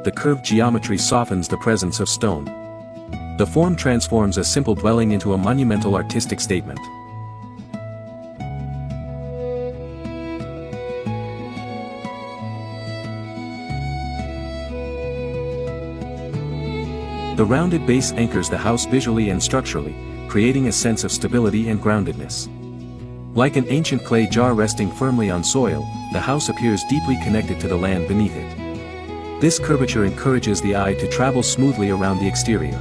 the curved geometry softens the presence of stone. The form transforms a simple dwelling into a monumental artistic statement. The rounded base anchors the house visually and structurally, creating a sense of stability and groundedness. Like an ancient clay jar resting firmly on soil, the house appears deeply connected to the land beneath it. This curvature encourages the eye to travel smoothly around the exterior.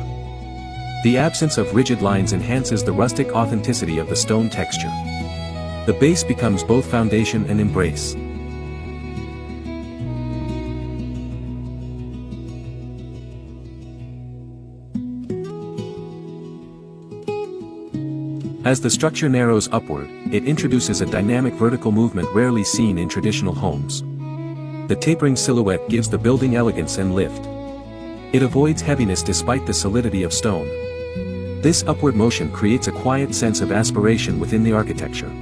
The absence of rigid lines enhances the rustic authenticity of the stone texture. The base becomes both foundation and embrace. As the structure narrows upward, it introduces a dynamic vertical movement rarely seen in traditional homes. The tapering silhouette gives the building elegance and lift. It avoids heaviness despite the solidity of stone. This upward motion creates a quiet sense of aspiration within the architecture.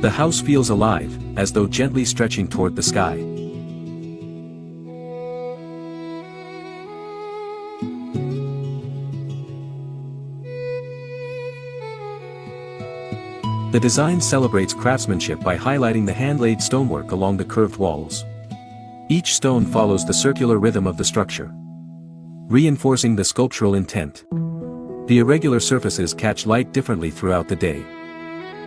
The house feels alive, as though gently stretching toward the sky. The design celebrates craftsmanship by highlighting the hand-laid stonework along the curved walls. Each stone follows the circular rhythm of the structure, reinforcing the sculptural intent. The irregular surfaces catch light differently throughout the day.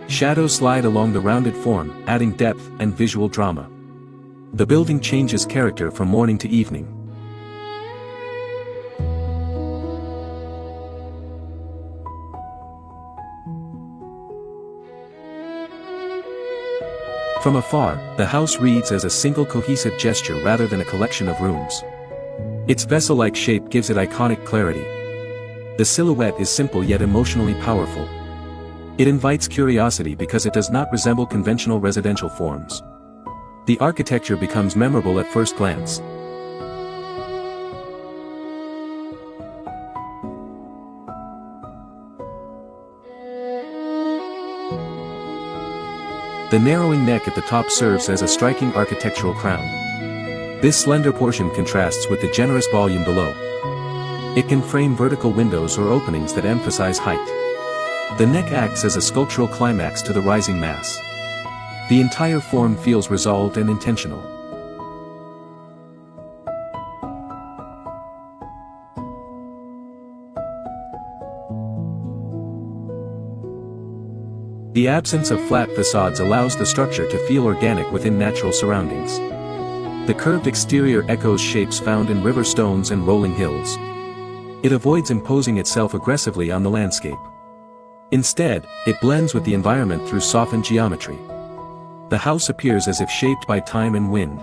Shadows slide along the rounded form, adding depth and visual drama. The building changes character from morning to evening. From afar, the house reads as a single cohesive gesture rather than a collection of rooms. Its vessel-like shape gives it iconic clarity. The silhouette is simple yet emotionally powerful. It invites curiosity because it does not resemble conventional residential forms. The architecture becomes memorable at first glance. The narrowing neck at the top serves as a striking architectural crown. This slender portion contrasts with the generous volume below. It can frame vertical windows or openings that emphasize height. The neck acts as a sculptural climax to the rising mass. The entire form feels resolved and intentional. The absence of flat facades allows the structure to feel organic within natural surroundings. The curved exterior echoes shapes found in river stones and rolling hills. It avoids imposing itself aggressively on the landscape. Instead, it blends with the environment through softened geometry. The house appears as if shaped by time and wind.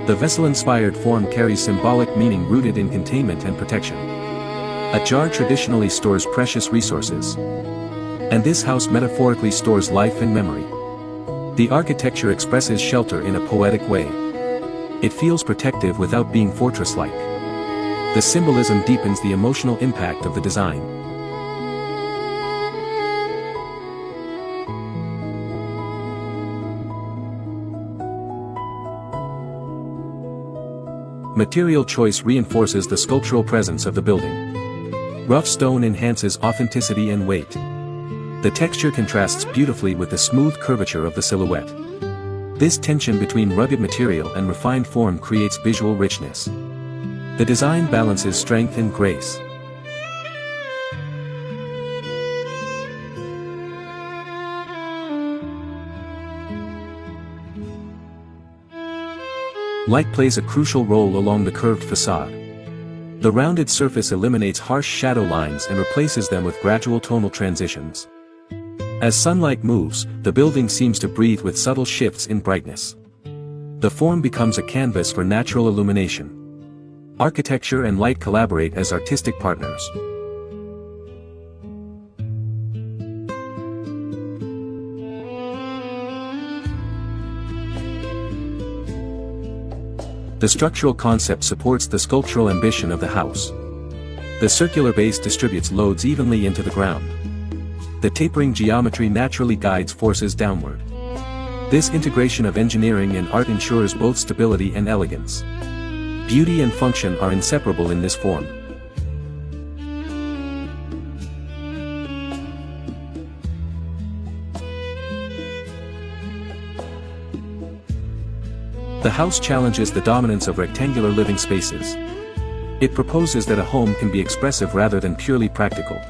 The vessel-inspired form carries symbolic meaning rooted in containment and protection. A jar traditionally stores precious resources, and this house metaphorically stores life and memory. The architecture expresses shelter in a poetic way. It feels protective without being fortress-like. The symbolism deepens the emotional impact of the design. Material choice reinforces the sculptural presence of the building. Rough stone enhances authenticity and weight. The texture contrasts beautifully with the smooth curvature of the silhouette. This tension between rugged material and refined form creates visual richness. The design balances strength and grace. Light plays a crucial role along the curved facade. The rounded surface eliminates harsh shadow lines and replaces them with gradual tonal transitions. As sunlight moves, the building seems to breathe with subtle shifts in brightness. The form becomes a canvas for natural illumination. Architecture and light collaborate as artistic partners. The structural concept supports the sculptural ambition of the house. The circular base distributes loads evenly into the ground. The tapering geometry naturally guides forces downward. This integration of engineering and art ensures both stability and elegance. Beauty and function are inseparable in this form. The house challenges the dominance of rectangular living spaces. It proposes that a home can be expressive rather than purely practical.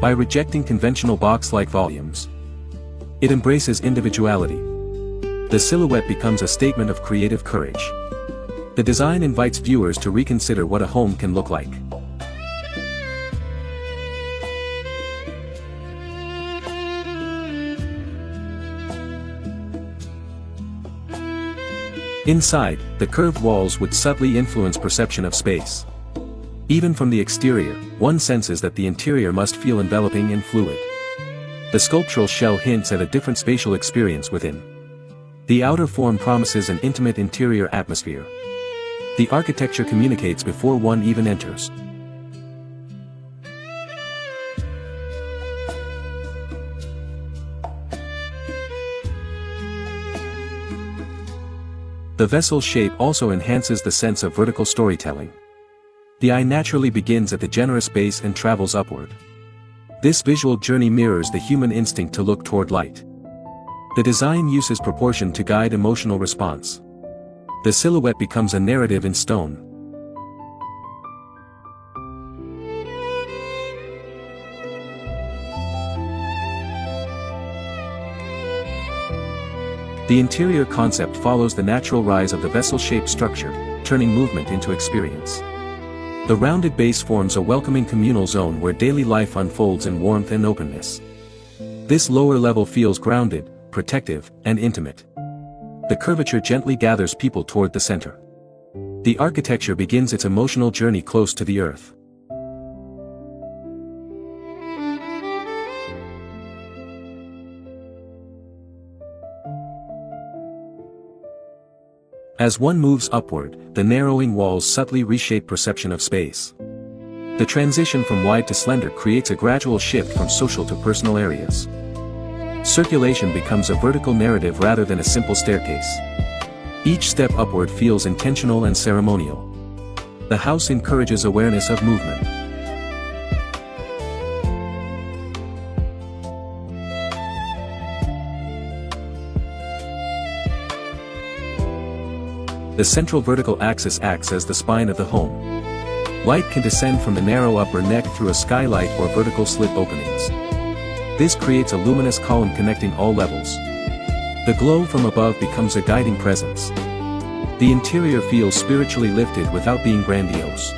By rejecting conventional box-like volumes, it embraces individuality. The silhouette becomes a statement of creative courage. The design invites viewers to reconsider what a home can look like. Inside, the curved walls would subtly influence perception of space. Even from the exterior, one senses that the interior must feel enveloping and fluid. The sculptural shell hints at a different spatial experience within. The outer form promises an intimate interior atmosphere. The architecture communicates before one even enters. The vessel shape also enhances the sense of vertical storytelling. The eye naturally begins at the generous base and travels upward. This visual journey mirrors the human instinct to look toward light. The design uses proportion to guide emotional response. The silhouette becomes a narrative in stone. The interior concept follows the natural rise of the vessel-shaped structure, turning movement into experience. The rounded base forms a welcoming communal zone where daily life unfolds in warmth and openness. This lower level feels grounded, protective, and intimate. The curvature gently gathers people toward the center. The architecture begins its emotional journey close to the earth. As one moves upward, the narrowing walls subtly reshape perception of space. The transition from wide to slender creates a gradual shift from social to personal areas. Circulation becomes a vertical narrative rather than a simple staircase. Each step upward feels intentional and ceremonial. The house encourages awareness of movement. The central vertical axis acts as the spine of the home. Light can descend from the narrow upper neck through a skylight or vertical slit openings. This creates a luminous column connecting all levels. The glow from above becomes a guiding presence. The interior feels spiritually lifted without being grandiose.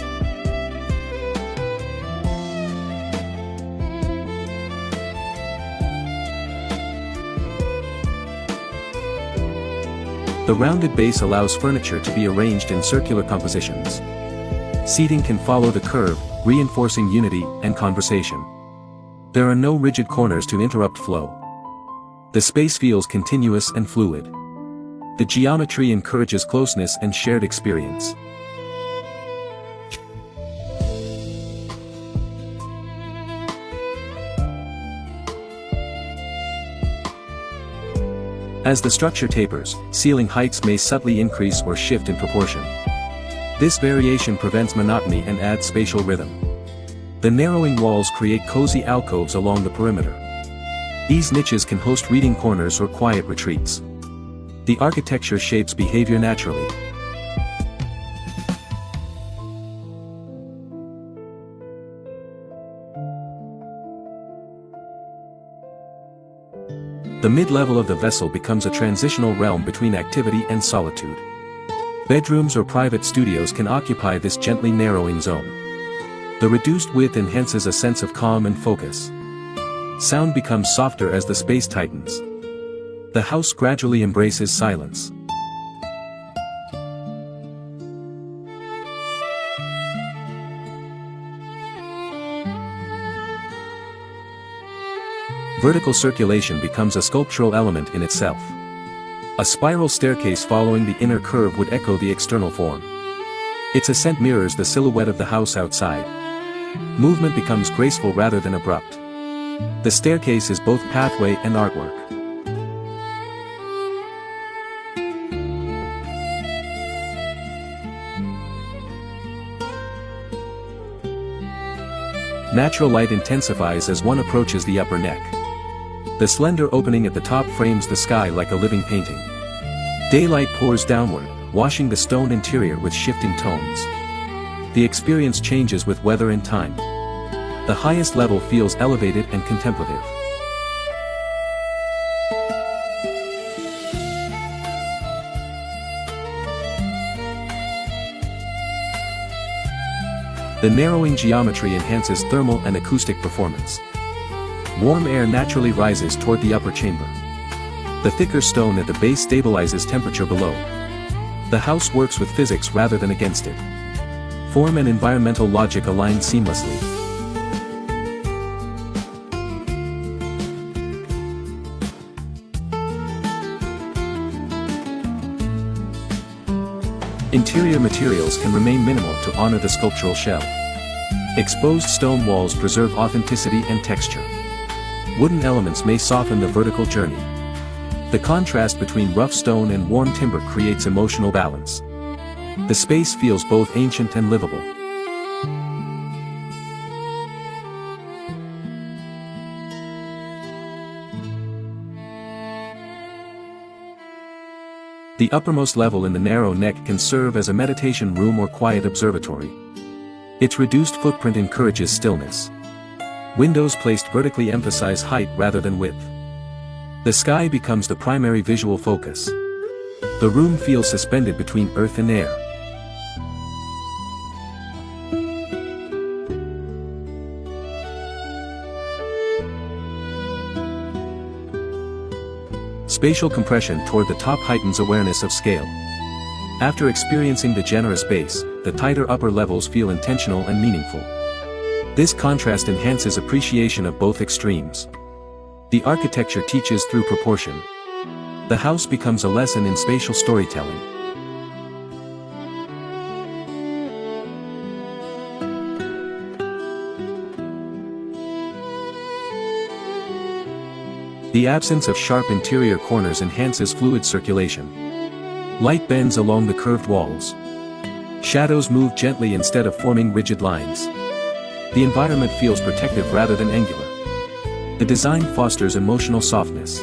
The rounded base allows furniture to be arranged in circular compositions. Seating can follow the curve, reinforcing unity and conversation. There are no rigid corners to interrupt flow. The space feels continuous and fluid. The geometry encourages closeness and shared experience. As the structure tapers, ceiling heights may subtly increase or shift in proportion. This variation prevents monotony and adds spatial rhythm. The narrowing walls create cozy alcoves along the perimeter. These niches can host reading corners or quiet retreats. The architecture shapes behavior naturally. The mid-level of the vessel becomes a transitional realm between activity and solitude. Bedrooms or private studios can occupy this gently narrowing zone. The reduced width enhances a sense of calm and focus. Sound becomes softer as the space tightens. The house gradually embraces silence. Vertical circulation becomes a sculptural element in itself. A spiral staircase following the inner curve would echo the external form. Its ascent mirrors the silhouette of the house outside. Movement becomes graceful rather than abrupt. The staircase is both pathway and artwork. Natural light intensifies as one approaches the upper neck. The slender opening at the top frames the sky like a living painting. Daylight pours downward, washing the stone interior with shifting tones. The experience changes with weather and time. The highest level feels elevated and contemplative. The narrowing geometry enhances thermal and acoustic performance. Warm air naturally rises toward the upper chamber. The thicker stone at the base stabilizes temperature below. The house works with physics rather than against it. Form and environmental logic align seamlessly. Interior materials can remain minimal to honor the sculptural shell. Exposed stone walls preserve authenticity and texture. Wooden elements may soften the vertical journey. The contrast between rough stone and warm timber creates emotional balance. The space feels both ancient and livable. The uppermost level in the narrow neck can serve as a meditation room or quiet observatory. Its reduced footprint encourages stillness. Windows placed vertically emphasize height rather than width. The sky becomes the primary visual focus. The room feels suspended between earth and air. Spatial compression toward the top heightens awareness of scale. After experiencing the generous base, the tighter upper levels feel intentional and meaningful. This contrast enhances appreciation of both extremes. The architecture teaches through proportion. The house becomes a lesson in spatial storytelling. The absence of sharp interior corners enhances fluid circulation. Light bends along the curved walls. Shadows move gently instead of forming rigid lines. The environment feels protective rather than angular. The design fosters emotional softness.